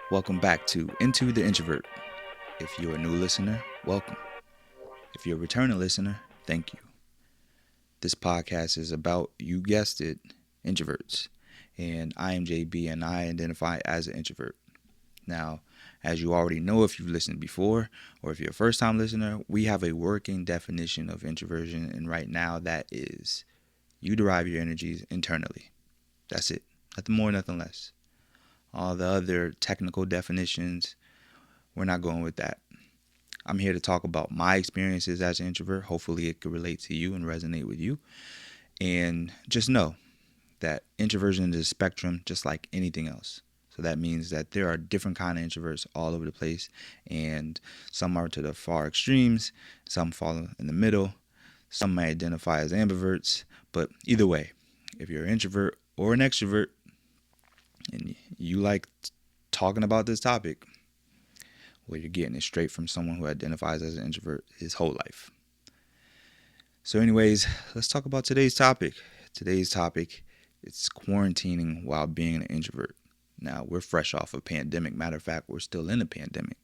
Welcome back to Into the Introvert. If you're a new listener, welcome. If you're a returning listener, thank you. This podcast is about, you guessed it, introverts. And I am JB and I identify as an introvert. Now, as you already know if you've listened before, or if you're a first time listener, we have a working definition of introversion, and right now that is you derive your energies internally. That's it. Nothing more, nothing less. All the other technical definitions, we're not going with that. I'm here to talk about my experiences as an introvert. Hopefully it could relate to you and resonate with you. And just know that introversion is a spectrum just like anything else. So that means that there are different kind of introverts all over the place, and some are to the far extremes, some fall in the middle, some may identify as ambiverts, but either way, if you're an introvert or an extrovert and you like talking about this topic, well, you're getting it straight from someone who identifies as an introvert his whole life. So anyways, let's talk about today's topic. Today's topic is quarantining while being an introvert. Now, we're fresh off a pandemic. Matter of fact, we're still in a pandemic.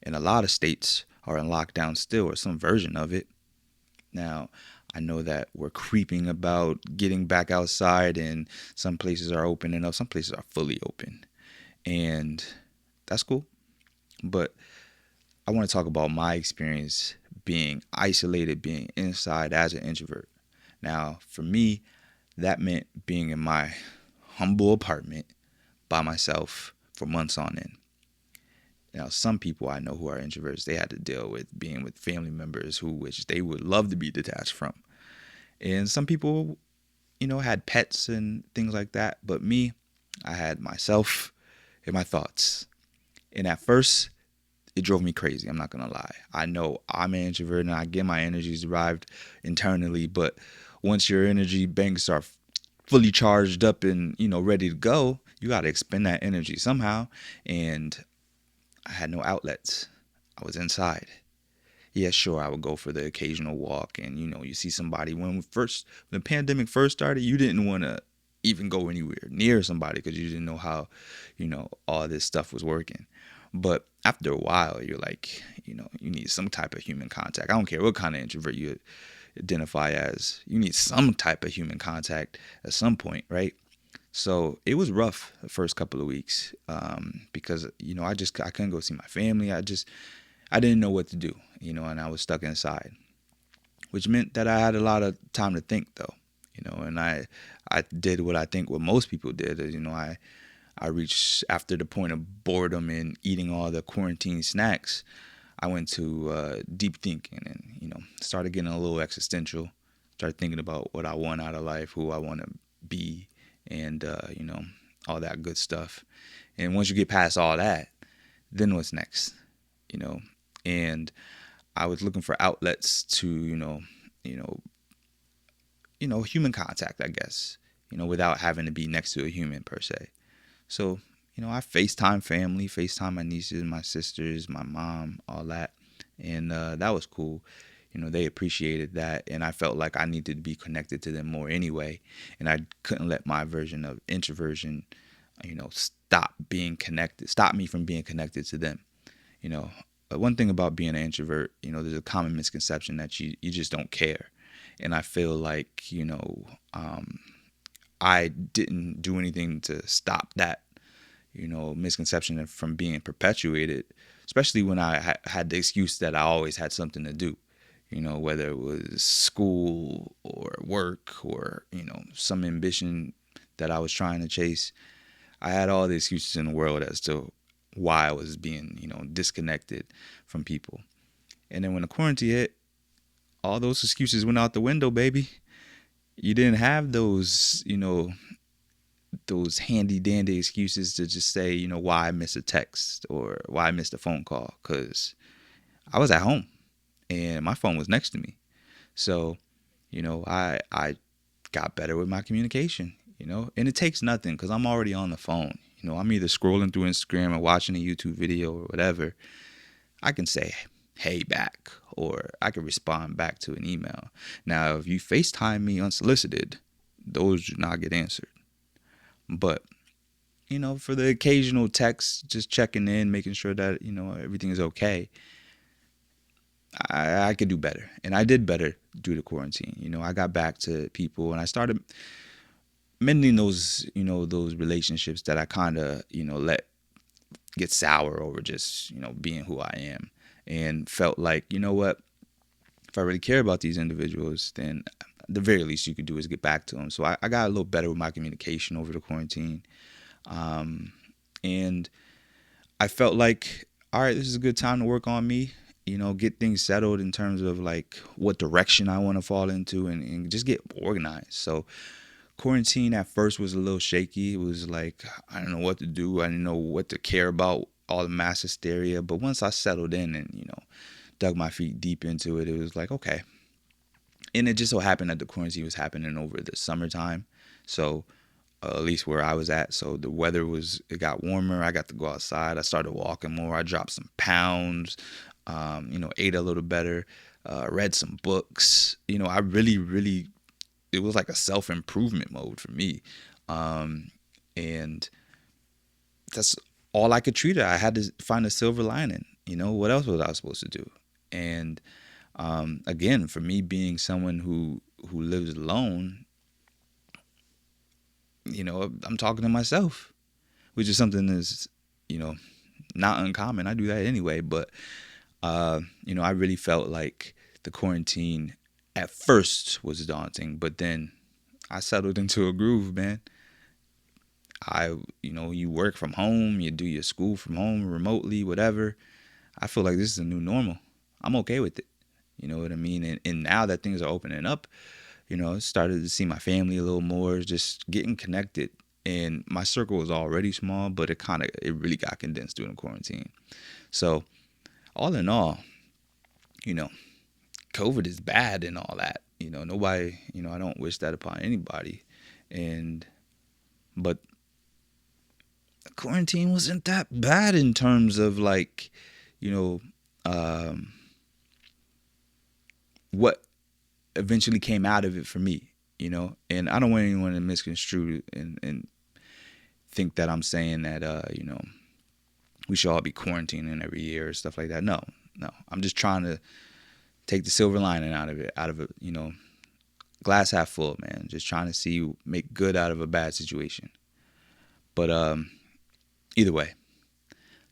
And a lot of states are in lockdown still, or some version of it. Now, I know that we're creeping about getting back outside, and some places are opening up. Some places are fully open. And that's cool. But I want to talk about my experience being isolated, being inside as an introvert. Now, for me, that meant being in my humble apartment by myself for months on end. Now, some people I know who are introverts, they had to deal with being with family members which they would love to be detached from. And some people, had pets and things like that. But me, I had myself and my thoughts. And at first, it drove me crazy. I'm not going to lie. I know I'm an introvert and I get my energies derived internally. But once your energy banks are fully charged up and, ready to go, you got to expend that energy somehow. And I had no outlets. I was inside. Yeah, sure, I would go for the occasional walk. And, you see somebody. When the pandemic first started, you didn't want to even go anywhere near somebody because you didn't know how, all this stuff was working. But after a while, you're like, you need some type of human contact. I don't care what kind of introvert you identify as. You need some type of human contact at some point, right? So it was rough the first couple of weeks because, I couldn't go see my family. I didn't know what to do, and I was stuck inside, which meant that I had a lot of time to think, though, and I did what most people did. I reached after the point of boredom and eating all the quarantine snacks. I went to deep thinking and, started getting a little existential, started thinking about what I want out of life, who I want to be, and, all that good stuff. And once you get past all that, then what's next, and I was looking for outlets to, human contact, I guess, without having to be next to a human per se. So, I FaceTime family, FaceTime my nieces, my sisters, my mom, all that. And that was cool. They appreciated that. And I felt like I needed to be connected to them more anyway. And I couldn't let my version of introversion, stop me from being connected to them. But one thing about being an introvert, there's a common misconception that you just don't care. And I feel like, I didn't do anything to stop that, misconception from being perpetuated, especially when I had the excuse that I always had something to do, whether it was school or work or, some ambition that I was trying to chase. I had all the excuses in the world as to why I was being, disconnected from people. And then when the quarantine hit, all those excuses went out the window, baby. You didn't have those, those handy dandy excuses to just say, why I missed a text or why I missed a phone call, because I was at home and my phone was next to me. So, I got better with my communication, and it takes nothing because I'm already on the phone. I'm either scrolling through Instagram or watching a YouTube video or whatever. I can say, hey back, or I could respond back to an email. Now, if you FaceTime me unsolicited, those do not get answered. But, for the occasional text, just checking in, making sure that, everything is okay, I could do better. And I did better due to quarantine. I got back to people and I started mending those relationships that I kind of, let get sour over just, being who I am, and felt like, what, if I really care about these individuals, then the very least you could do is get back to them. So I got a little better with my communication over the quarantine. And I felt like, all right, this is a good time to work on me, get things settled in terms of like what direction I want to fall into, and just get organized. So quarantine at first was a little shaky. It was like, I don't know what to do. I didn't know what to care about, all the mass hysteria. But once I settled in and, dug my feet deep into it, it was like, okay. And it just so happened that the quarantine was happening over the summertime. So at least where I was at. So the weather it got warmer. I got to go outside. I started walking more. I dropped some pounds, ate a little better, read some books. I really, really, it was like a self-improvement mode for me. And that's all I could treat it. I had to find a silver lining. What else was I supposed to do? And again, for me being someone who lives alone, I'm talking to myself, which is something that's, not uncommon. I do that anyway. But, I really felt like the quarantine at first was daunting, but then I settled into a groove, man. You work from home, you do your school from home, remotely, whatever. I feel like this is a new normal. I'm okay with it. You know what I mean? And now that things are opening up, started to see my family a little more, just getting connected. And my circle was already small, but it really got condensed during quarantine. So all in all, you know, COVID is bad and all that. Nobody, I don't wish that upon anybody. But quarantine wasn't that bad in terms of like, you know, what eventually came out of it for me, and I don't want anyone to misconstrue and think that I'm saying that, we should all be quarantining every year or stuff like that. No, I'm just trying to take the silver lining out of it, glass half full, man. Just trying to make good out of a bad situation. But either way,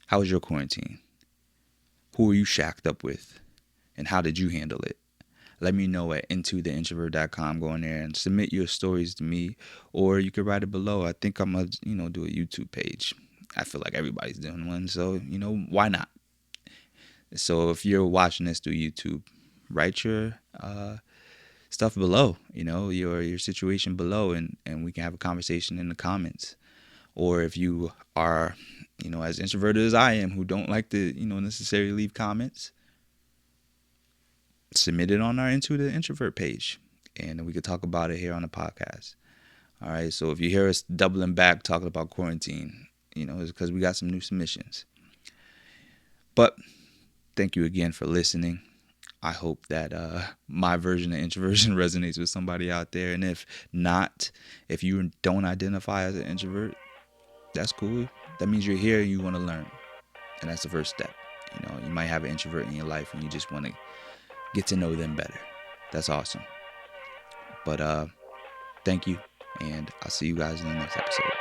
how was your quarantine? Who were you shacked up with? And how did you handle it? Let me know at intotheintrovert.com. Go in there and submit your stories to me, or you could write it below. I think I'm going to, do a YouTube page. I feel like everybody's doing one, so, why not? So if you're watching this through YouTube, write your stuff below, your situation below, and we can have a conversation in the comments. Or if you are, as introverted as I am, who don't like to, necessarily leave comments, submit it on our Into the Introvert page, and we could talk about it here on the podcast. All right, so if you hear us doubling back talking about quarantine, it's because we got some new submissions. But thank you again for listening. I hope that my version of introversion resonates with somebody out there. And if not, if you don't identify as an introvert, that's cool. That means you're here and you want to learn. And that's the first step. You might have an introvert in your life and you just want to get to know them better. That's awesome. But thank you, and I'll see you guys in the next episode.